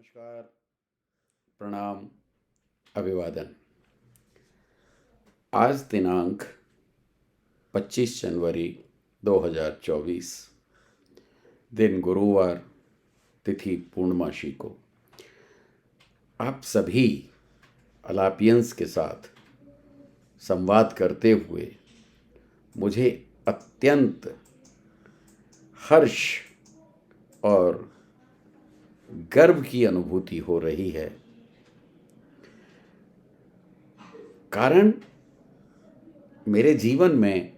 नमस्कार, प्रणाम, अभिवादन। आज दिनांक 25 जनवरी 2024, दिन गुरुवार, तिथि पूर्णमासी को आप सभी अलापियंस के साथ संवाद करते हुए मुझे अत्यंत हर्ष और गर्व की अनुभूति हो रही है। कारण मेरे जीवन में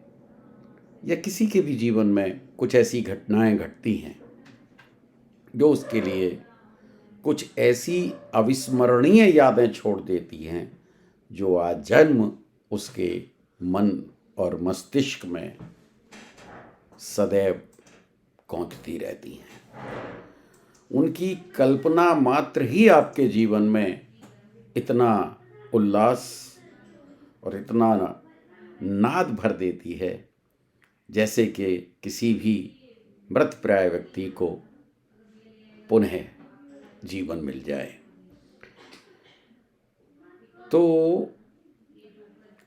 या किसी के भी जीवन में कुछ ऐसी घटनाएं घटती हैं जो उसके लिए कुछ ऐसी अविस्मरणीय यादें छोड़ देती हैं जो आजन्म उसके मन और मस्तिष्क में सदैव कौंधती रहती हैं। उनकी कल्पना मात्र ही आपके जीवन में इतना उल्लास और इतना नाद भर देती है जैसे कि किसी भी मृतप्राय व्यक्ति को पुनः जीवन मिल जाए। तो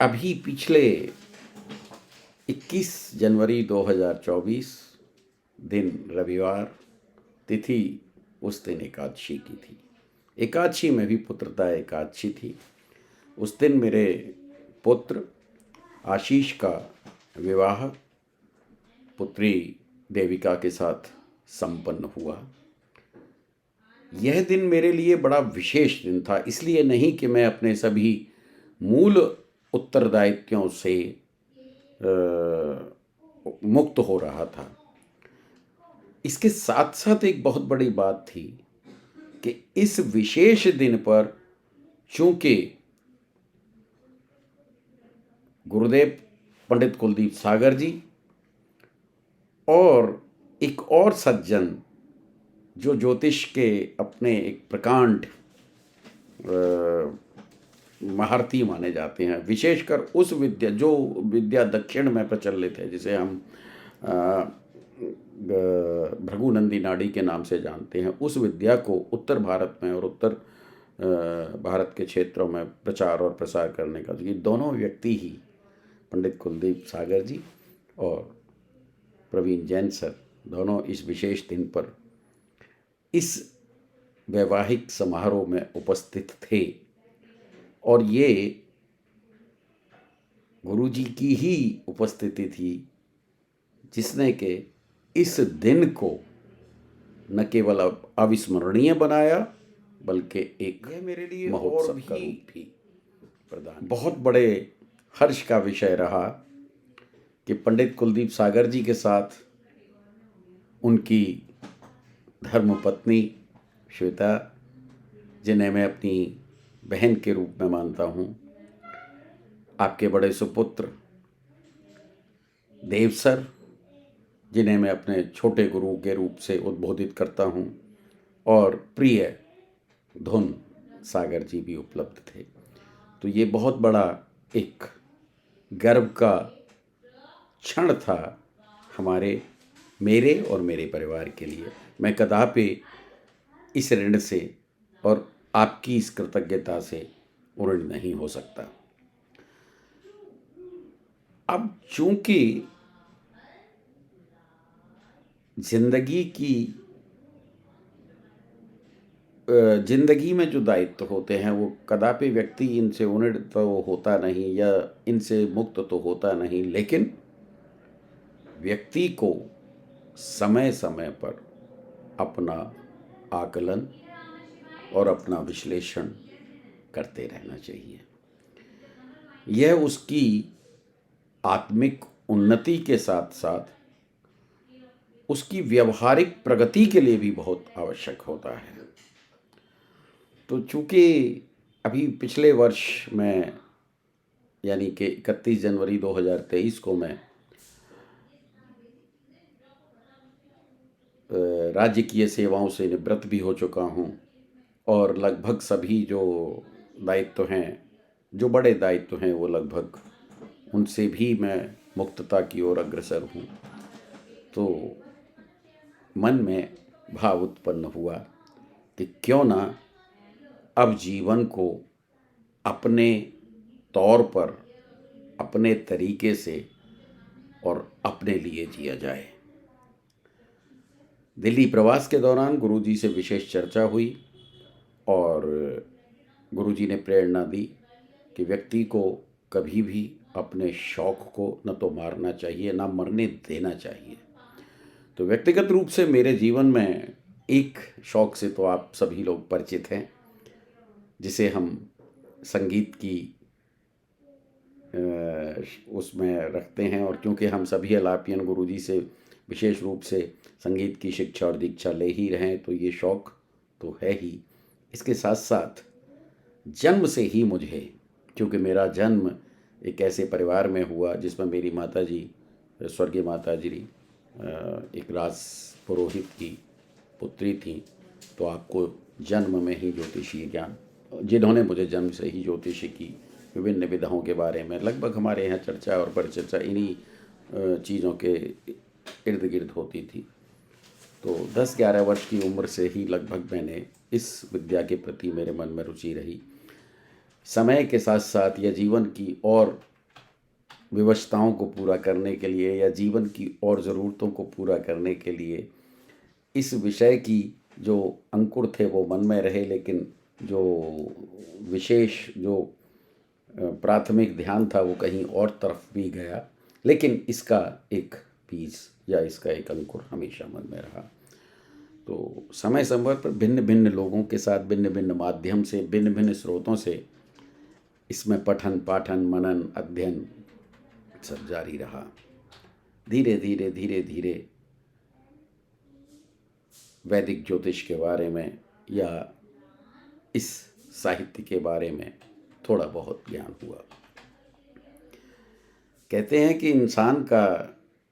अभी पिछले 21 जनवरी 2024 दिन रविवार, तिथि उस दिन एकादशी की थी। एकादशी में भी पुत्रदा एकादशी थी। उस दिन मेरे पुत्र आशीष का विवाह पुत्री देविका के साथ संपन्न हुआ। यह दिन मेरे लिए बड़ा विशेष दिन था, इसलिए नहीं कि मैं अपने सभी मूल उत्तरदायित्वों से मुक्त हो रहा था। इसके साथ साथ एक बहुत बड़ी बात थी कि इस विशेष दिन पर चूंकि गुरुदेव पंडित कुलदीप सागर जी और एक और सज्जन जो ज्योतिष के अपने एक प्रकांड महारथी माने जाते हैं, विशेषकर उस विद्या दक्षिण में प्रचलित है जिसे हम भृगुनंदी नाड़ी के नाम से जानते हैं। उस विद्या को उत्तर भारत में और उत्तर भारत के क्षेत्रों में प्रचार और प्रसार करने का ये दोनों व्यक्ति ही पंडित कुलदीप सागर जी और प्रवीण जैन सर दोनों इस विशेष दिन पर इस वैवाहिक समारोह में उपस्थित थे। और ये गुरुजी की ही उपस्थिति थी जिसने के इस दिन को न केवल अविस्मरणीय बनाया बल्कि एक मेरे लिए महोत्सव का रूप भी प्रदान। बहुत बड़े हर्ष का विषय रहा कि पंडित कुलदीप सागर जी के साथ उनकी धर्मपत्नी श्वेता, जिन्हें मैं अपनी बहन के रूप में मानता हूँ, आपके बड़े सुपुत्र देव सर, जिन्हें मैं अपने छोटे गुरु के रूप से उद्बोधित करता हूँ, और प्रिय धुन सागर जी भी उपलब्ध थे। तो ये बहुत बड़ा एक गर्व का क्षण था मेरे और मेरे परिवार के लिए। मैं कदापि इस ऋण से और आपकी इस कृतज्ञता से ऋणी नहीं हो सकता। अब चूंकि जिंदगी में जो दायित्व होते हैं वो कदापि व्यक्ति इनसे ऋणी तो होता नहीं या इनसे मुक्त तो होता नहीं, लेकिन व्यक्ति को समय समय पर अपना आकलन और अपना विश्लेषण करते रहना चाहिए। यह उसकी आत्मिक उन्नति के साथ साथ उसकी व्यवहारिक प्रगति के लिए भी बहुत आवश्यक होता है। तो चूंकि अभी पिछले वर्ष में यानी कि 31 जनवरी 2023 को मैं राजकीय सेवाओं से निवृत्त भी हो चुका हूँ और लगभग सभी जो दायित्व हैं, जो बड़े दायित्व हैं, वो लगभग उनसे भी मैं मुक्तता की ओर अग्रसर हूँ। तो मन में भाव उत्पन्न हुआ कि क्यों ना अब जीवन को अपने तौर पर, अपने तरीके से और अपने लिए जिया जाए। दिल्ली प्रवास के दौरान गुरुजी से विशेष चर्चा हुई और गुरुजी ने प्रेरणा दी कि व्यक्ति को कभी भी अपने शौक को न तो मारना चाहिए, ना मरने देना चाहिए। तो व्यक्तिगत रूप से मेरे जीवन में एक शौक से तो आप सभी लोग परिचित हैं, जिसे हम संगीत की उसमें रखते हैं। और क्योंकि हम सभी अलापियन गुरुजी से विशेष रूप से संगीत की शिक्षा और दीक्षा ले ही रहे हैं, तो ये शौक तो है ही। इसके साथ साथ जन्म से ही मुझे, क्योंकि मेरा जन्म एक ऐसे परिवार में हुआ जिसमें मेरी माता जी, स्वर्गीय माता जी, एक राज पुरोहित की पुत्री थी, तो आपको जन्म में ही ज्योतिषीय ज्ञान, जिन्होंने मुझे जन्म से ही ज्योतिषी की विभिन्न विधाओं के बारे में लगभग हमारे यहाँ चर्चा और परिचर्चा इन्हीं चीज़ों के इर्द गिर्द होती थी। तो 10-11 वर्ष की उम्र से ही लगभग मैंने इस विद्या के प्रति मेरे मन में रुचि रही। समय के साथ साथ या जीवन की और विवशताओं को पूरा करने के लिए या जीवन की और ज़रूरतों को पूरा करने के लिए इस विषय की जो अंकुर थे वो मन में रहे, लेकिन जो विशेष जो प्राथमिक ध्यान था वो कहीं और तरफ भी गया। लेकिन इसका एक बीज या इसका एक अंकुर हमेशा मन में रहा। तो समय समय पर भिन्न भिन्न लोगों के साथ, भिन्न भिन्न माध्यम से, भिन्न भिन्न स्रोतों से इसमें पठन पाठन मनन अध्ययन सब जारी रहा। धीरे धीरे धीरे धीरे वैदिक ज्योतिष के बारे में या इस साहित्य के बारे में थोड़ा बहुत ज्ञान हुआ। कहते हैं कि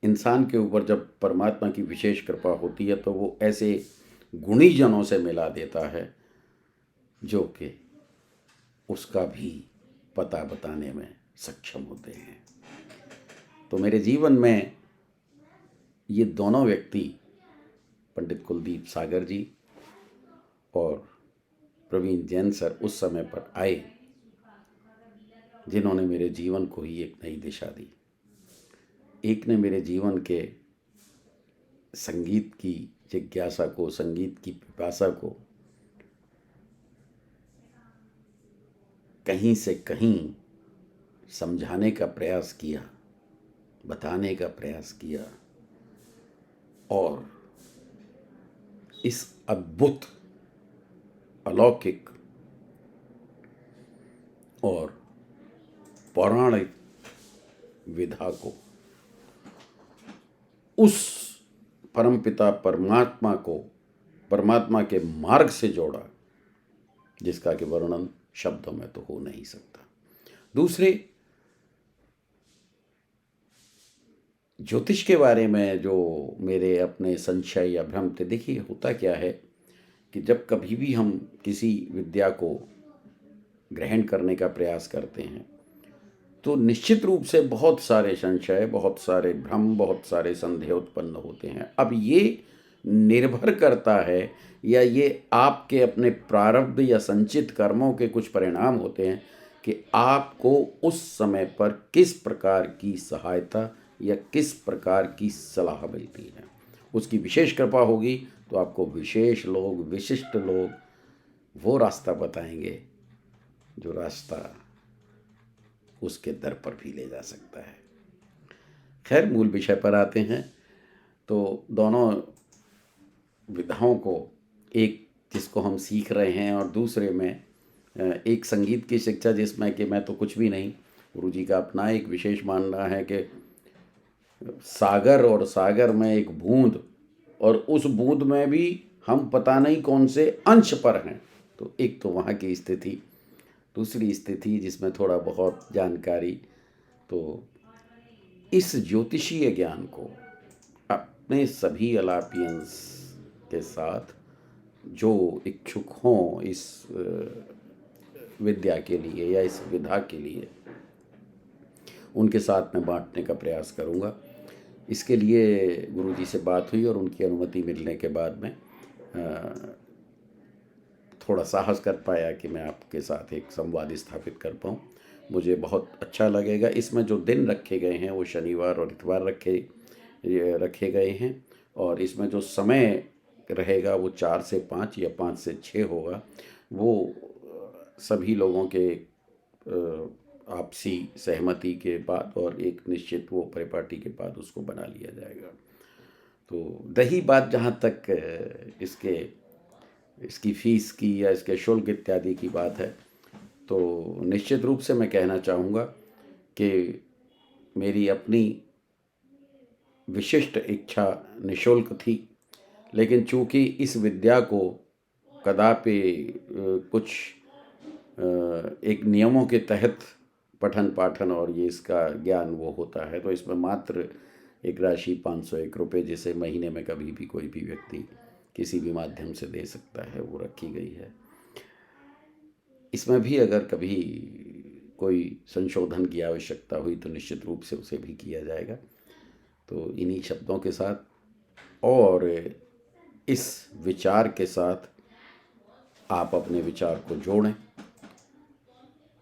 इंसान के ऊपर जब परमात्मा की विशेष कृपा होती है तो वो ऐसे गुणी जनों से मिला देता है जो कि उसका भी पता बताने में सक्षम होते हैं। तो मेरे जीवन में ये दोनों व्यक्ति, पंडित कुलदीप सागर जी और प्रवीण जैन सर, उस समय पर आए जिन्होंने मेरे जीवन को ही एक नई दिशा दी। एक ने मेरे जीवन के संगीत की जिज्ञासा को, संगीत की पिपासा को कहीं से कहीं समझाने का प्रयास किया, बताने का प्रयास किया और इस अद्भुत, अलौकिक और पौराणिक विधा को उस परमपिता परमात्मा के मार्ग से जोड़ा जिसका कि वर्णन शब्दों में तो हो नहीं सकता। दूसरे, ज्योतिष के बारे में जो मेरे अपने संशय या भ्रम थे, देखिए होता क्या है कि जब कभी भी हम किसी विद्या को ग्रहण करने का प्रयास करते हैं तो निश्चित रूप से बहुत सारे संशय, बहुत सारे भ्रम, बहुत सारे संदेह उत्पन्न होते हैं। अब ये निर्भर करता है या ये आपके अपने प्रारब्ध या संचित कर्मों के कुछ परिणाम होते हैं कि आपको उस समय पर किस प्रकार की सहायता या किस प्रकार की सलाह मिलती है। उसकी विशेष कृपा होगी तो आपको विशेष लोग, विशिष्ट लोग वो रास्ता बताएंगे जो रास्ता उसके दर पर भी ले जा सकता है। खैर, मूल विषय पर आते हैं। तो दोनों विधाओं को, एक जिसको हम सीख रहे हैं और दूसरे में एक संगीत की शिक्षा जिसमें कि मैं तो कुछ भी नहीं, गुरुजी का अपना एक विशेष मानना है कि सागर और सागर में एक बूंद और उस बूंद में भी हम पता नहीं कौन से अंश पर हैं। तो एक तो वहाँ की स्थिति, दूसरी स्थिति जिसमें थोड़ा बहुत जानकारी। तो इस ज्योतिषीय ज्ञान को अपने सभी अलापियंस के साथ जो इच्छुक हों इस विद्या के लिए या इस विधा के लिए, उनके साथ में बांटने का प्रयास करूँगा। इसके लिए गुरुजी से बात हुई और उनकी अनुमति मिलने के बाद में थोड़ा साहस कर पाया कि मैं आपके साथ एक संवाद स्थापित कर पाऊँ। मुझे बहुत अच्छा लगेगा। इसमें जो दिन रखे गए हैं वो शनिवार और इतवार रखे गए हैं, और इसमें जो समय रहेगा वो 4 से 5 या 5 से 6 होगा। वो सभी लोगों के आपसी सहमति के बाद और एक निश्चित वो परिपाटी के बाद उसको बना लिया जाएगा। तो रही बात जहाँ तक इसकी फ़ीस की या इसके शुल्क इत्यादि की बात है, तो निश्चित रूप से मैं कहना चाहूँगा कि मेरी अपनी विशिष्ट इच्छा निःशुल्क थी, लेकिन चूँकि इस विद्या को कदापि कुछ एक नियमों के तहत पठन पाठन और ये इसका ज्ञान वो होता है, तो इसमें मात्र एक राशि 501 रुपये, जिसे महीने में कभी भी कोई भी व्यक्ति किसी भी माध्यम से दे सकता है, वो रखी गई है। इसमें भी अगर कभी कोई संशोधन की आवश्यकता हुई तो निश्चित रूप से उसे भी किया जाएगा। तो इन्हीं शब्दों के साथ और इस विचार के साथ आप अपने विचार को जोड़ें।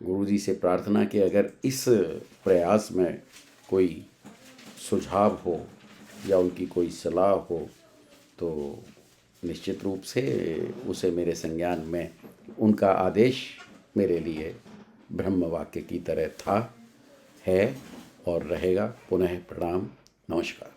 गुरुजी से प्रार्थना कि अगर इस प्रयास में कोई सुझाव हो या उनकी कोई सलाह हो तो निश्चित रूप से उसे मेरे संज्ञान में उनका आदेश मेरे लिए ब्रह्म वाक्य की तरह था, है और रहेगा। पुनः प्रणाम, नमस्कार।